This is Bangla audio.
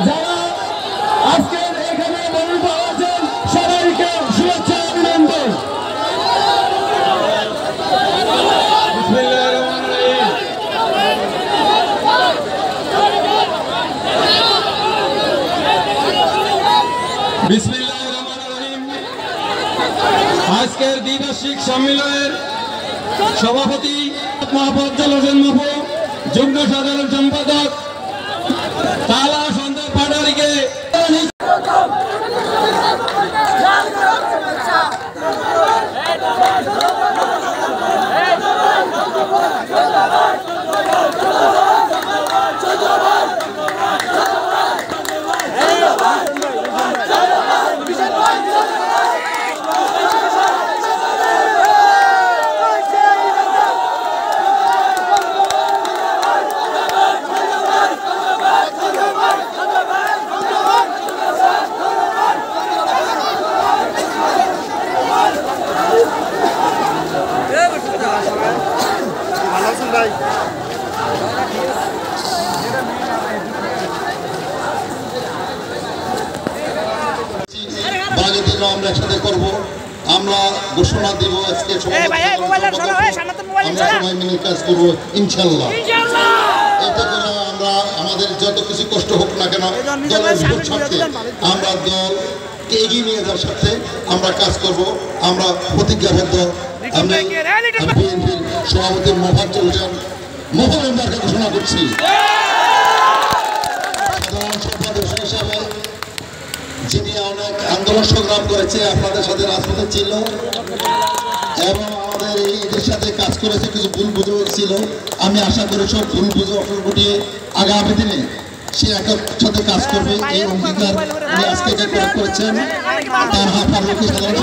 যারা আজকে এখানে মনোনীত হয়েছেন সবাইকে শুভেচ্ছা অভিনন্দন। বিসমিল্লাহির রহমানির রহিম। আজকের দ্বিবার্ষিক সম্মেলনের সভাপতি মহাপজ্জল হোসেন মাহবু, যুগ্ম সাধারণ সম্পাদক তালা সন্ধ্যা পাটারিকে আমরা একসাথে করবো। আমরা ঘোষণা দিব আজকে আমরা সবাই মিলে কাজ করবো ইনশাল্লাহ। এতে করে আমরা আমাদের যত কিছু কষ্ট হোক না কেন দলের স্বার্থে আমরা দলকে এগিয়ে নিয়ে যাওয়ার সাথে আমরা কাজ করব। আমরা প্রতিজ্ঞাবদ্ধ। আমি বিএনপির সভাপতি মোফাজ্জল হোসেন মেম্বারকে ঘোষণা করছি সাধারণ সম্পাদক হিসাবে, যিনি অনেক আন্দোলন সংগ্রাম করেছে, আপনাদের সাথে রাজপথে ছিল এবং আমাদের এদের সাথে কাজ করেছে। কিছু ভুল বুঝে ছিল, আমি আশা করি সব ভুল বুঝে অসল ঘটিয়ে আগামী দিনে সে একসাথে কাজ করবে এই অঙ্গীকার উনি আজকে করেছেন। তার হাত সাধারণ